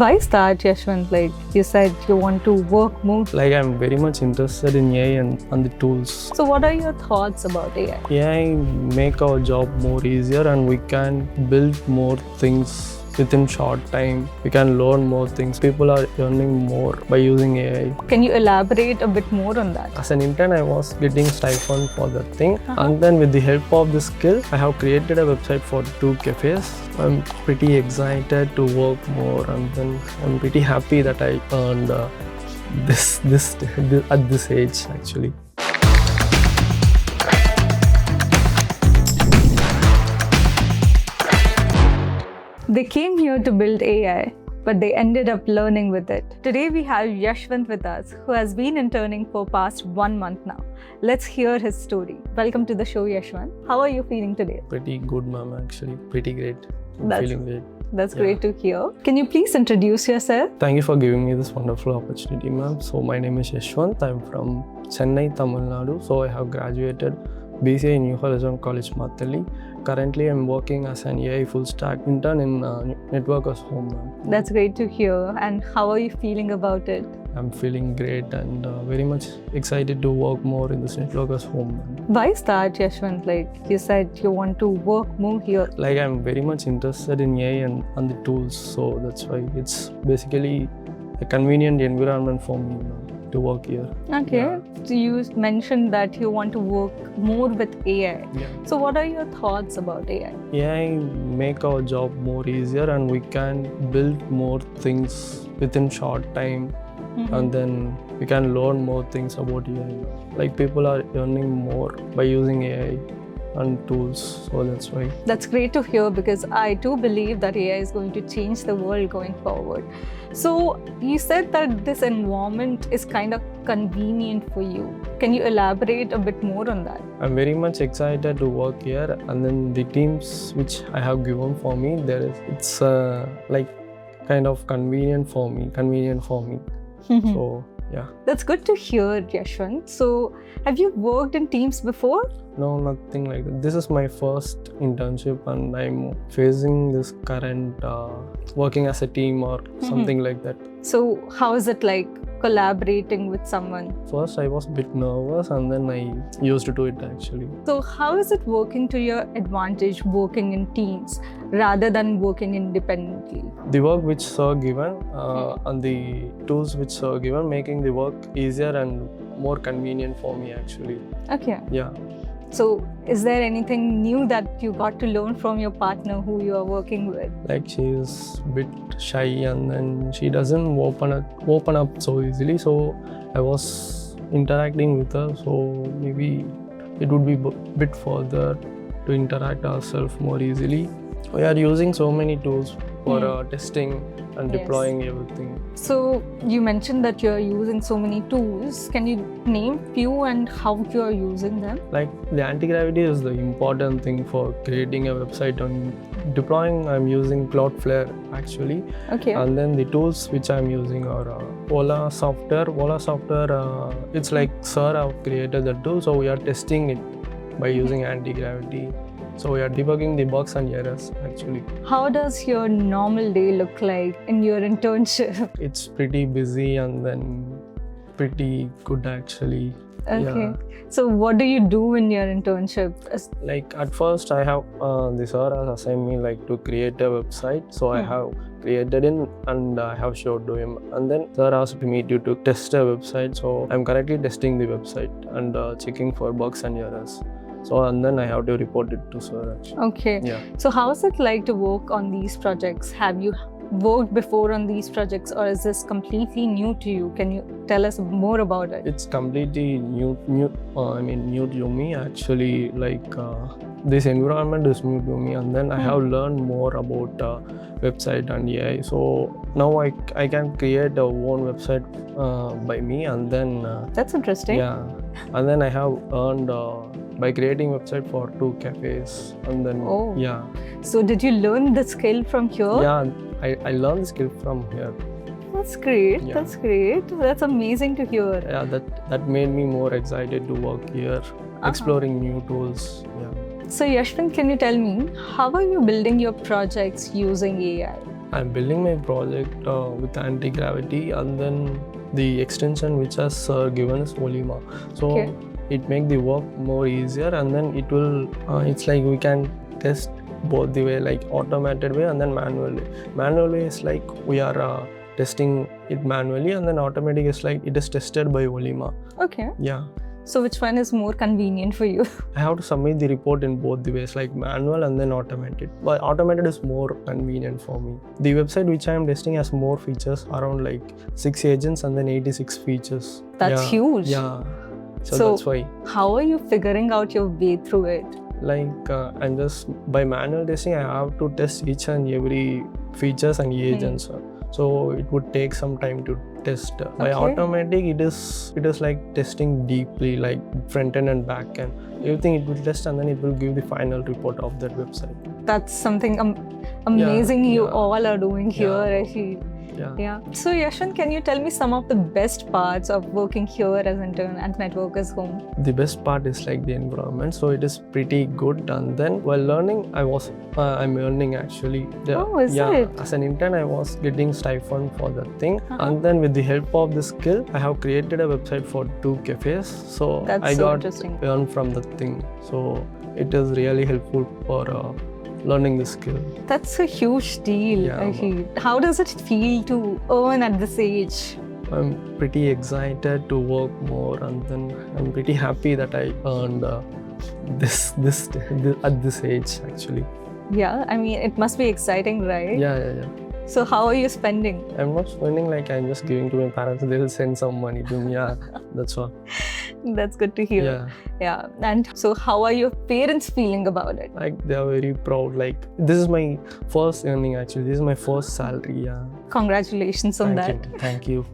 Why is that, Yashwant? Like you said, you want to work more. Like I'm very much interested in AI and the tools. So what are your thoughts about AI? AI make our job more easier and we can build more things within short time. We can learn more things. People are earning more by using AI. Can you elaborate a bit more on that? As an intern, I was getting stipend for that thing. And then with the help of this skill, I have created a website for 2 cafes. I'm pretty excited to work more, and then I'm pretty happy that I earned this at this age actually. They came here to build AI, but they ended up learning with it. Today we have Yashwant with us, who has been interning for past 1 month now. Let's hear his story. Welcome to the show, Yashwant. How are you feeling today? Pretty good, ma'am, actually. Pretty great. I'm feeling great. That's great to hear. Can you please introduce yourself? Thank you for giving me this wonderful opportunity, ma'am. So my name is Yashwant. I'm from Chennai, Tamil Nadu. So I have graduated BCA in New Horizon College, Mathali. Currently, I'm working as an AI full stack intern in Networkers Home, ma'am. That's great to hear. And how are you feeling about it? I'm feeling great and very much excited to work more in this Networkers Home, ma'am. Why is that, Yashwant? Like you said, you want to work more here. Like I'm very much interested in AI and the tools. So that's why it's basically a convenient environment for me, ma'am, to work here. Okay, so you mentioned that you want to work more with AI. Yeah. So what are your thoughts about AI? AI make our job more easier and we can build more things within short time. And then we can learn more things about AI. Like people are earning more by using AI and tools, so that's why. That's great to hear, because I too believe that AI is going to change the world going forward. So you said that this environment is kind of convenient for you. Can you elaborate a bit more on that? I'm very much excited to work here, and then the teams which I have given for me, it's like kind of convenient for me. So yeah. That's good to hear, Yashwant. So have you worked in teams before? No, nothing like that. This is my first internship and I'm facing this current working as a team or something like that. So how is it like collaborating with someone? First I was a bit nervous and then I used to do it actually. So how is it working to your advantage working in teams rather than working independently? The work which Sir given and the tools which Sir given, making the work easier and more convenient for me actually. Okay. Yeah. So is there anything new that you got to learn from your partner who you are working with? Like she is a bit shy and then she doesn't open up so easily. So I was interacting with her, so maybe it would be a bit further to interact ourselves more easily. We are using so many tools for testing and deploying everything. So you mentioned that you are using so many tools. Can you name few and how you are using them? Like the Antigravity is the important thing for creating a website, and deploying I'm using Cloudflare actually. Okay. And then the tools which I'm using are Ola software. It's like Sir have created the tool, so we are testing it by using Antigravity. So we are debugging the bugs and errors actually. How does your normal day look like in your internship? It's pretty busy and then pretty good actually. Okay. Yeah. So what do you do in your internship? Like at first I have the Sir has assigned me like to create a website. So I have created it and I have showed to him. And then Sir asked me to test a website. So I'm currently testing the website and checking for bugs and errors. So and then I have to report it to Sir actually. Okay. Yeah. So how is it like to work on these projects? Have you worked before on these projects, or is this completely new to you? Can you tell us more about it? It's completely new to me actually. Like this environment is new to me, and then I have learned more about website and AI. So now I can create a own website by me, and then That's interesting. yeah, and then I have earned by creating website for 2 cafes, and then yeah. So did you learn the skill from here? Yeah, I learned the skill from here. That's great. Yeah. That's great. That's amazing to hear. Yeah, that made me more excited to work here, exploring new tools. Yeah. So Yashwant, can you tell me, how are you building your projects using AI? I'm building my project with Antigravity, and then the extension which has given is Olima. So Okay. it make the work more easier, and then it will. It's like we can test both the way, like automated way and then manual way. Manual way is like we are testing it manually, and then automatic is like it is tested by Olima. Okay. Yeah. So which one is more convenient for you? I have to submit the report in both the ways, like manual and then automated. But automated is more convenient for me. The website which I am testing has more features, around like 6 agents and then 86 features. That's huge. Yeah. So that's why. How are you figuring out your way through it? Like I'm just by manual testing, I have to test each and every features and agents. So it would take some time to test. By automatic, it is like testing deeply, like front end and back end. Everything it will test, and then it will give the final report of that website. That's something amazing you all are doing here, I feel. Yeah. So Yashwant, can you tell me some of the best parts of working here as intern at Networkers Home? The best part is like the environment, so it is pretty good. And then while learning, I'm earning actually. Oh, is it? As an intern, I was getting stipend for that thing, and then with the help of this skill, I have created a website for 2 cafes. So I got earned from the thing. So it is really helpful for learning the skill. That's a huge deal, I feel. How does it feel to earn at this age? I'm pretty excited to work more, and then I'm pretty happy that I earned this at this age actually. Yeah, I mean, it must be exciting, right? Yeah. So how are you spending? I'm not spending, like I'm just giving to my parents. They will send some money to me. Yeah, that's all. That's good to hear. Yeah. And so how are your parents feeling about it? Like they are very proud. Like this is my first earning actually. This is my first salary. Yeah. Congratulations on that. Thank you.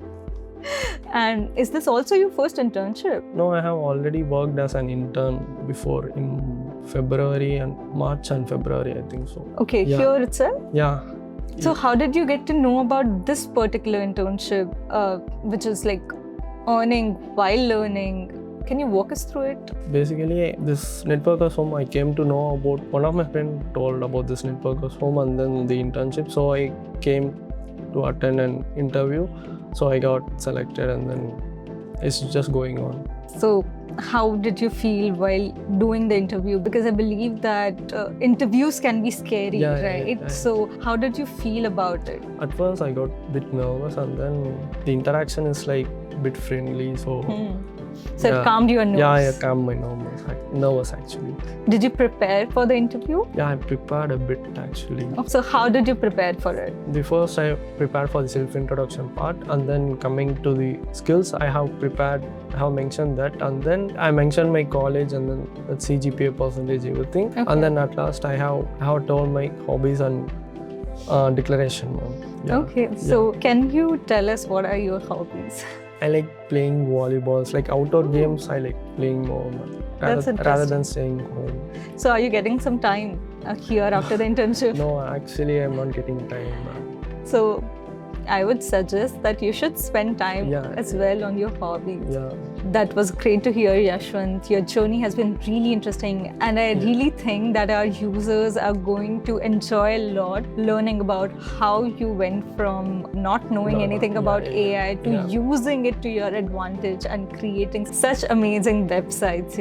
And is this also your first internship? No, I have already worked as an intern before in March and February, I think so. Okay, here itself? Yeah. So how did you get to know about this particular internship, which is like earning while learning? Can you walk us through it? Basically, this Networkers Home, I came to know about, one of my friends told about this Networkers Home and then the internship. So I came to attend an interview. So I got selected, and then it's just going on. So how did you feel while doing the interview? Because I believe that interviews can be scary, right? Yeah. So how did you feel about it? At first I got a bit nervous, and then the interaction is like a bit friendly. So it calmed your nerves? Yeah, it calmed my nervous actually. Did you prepare for the interview? Yeah, I prepared a bit actually. So how did you prepare for it? The first I prepared for the self-introduction part, and then coming to the skills I have mentioned that, and then I mentioned my college and then the CGPA percentage, everything. And then at last I have told my hobbies and declaration. So can you tell us what are your hobbies? I like playing volleyballs, like outdoor games. I like playing more rather than staying home. So are you getting some time here after the internship? No, actually I'm not getting time. So I would suggest that you should spend time as well on your hobbies. Yeah. That was great to hear, Yashwant. Your journey has been really interesting, and I really think that our users are going to enjoy a lot learning about how you went from not knowing anything about AI to using it to your advantage and creating such amazing websites,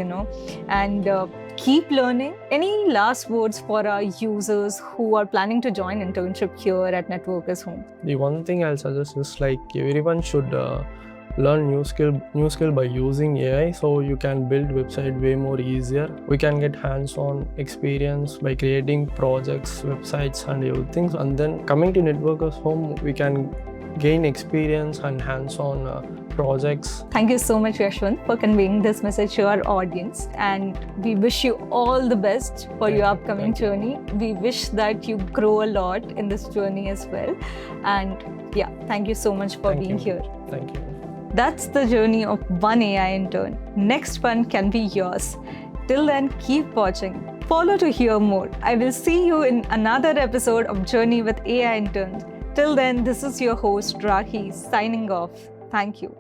and keep learning. Any last words for our users who are planning to join internship here at Networkers Home? The one thing I'll suggest is like everyone should learn new skill by using AI, so you can build website way more easier. We can get hands-on experience by creating projects, websites and everything. And then coming to Networkers Home, we can gain experience and hands-on projects. Thank you so much, Yashwant, for conveying this message to our audience, and we wish you all the best for your upcoming journey. We wish that you grow a lot in this journey as well. And thank you so much for being here. Thank you. That's the journey of one AI intern. Next one can be yours. Till then, keep watching. Follow to hear more. I will see you in another episode of Journey with AI Interns. Till then, this is your host, Rahi, signing off. Thank you.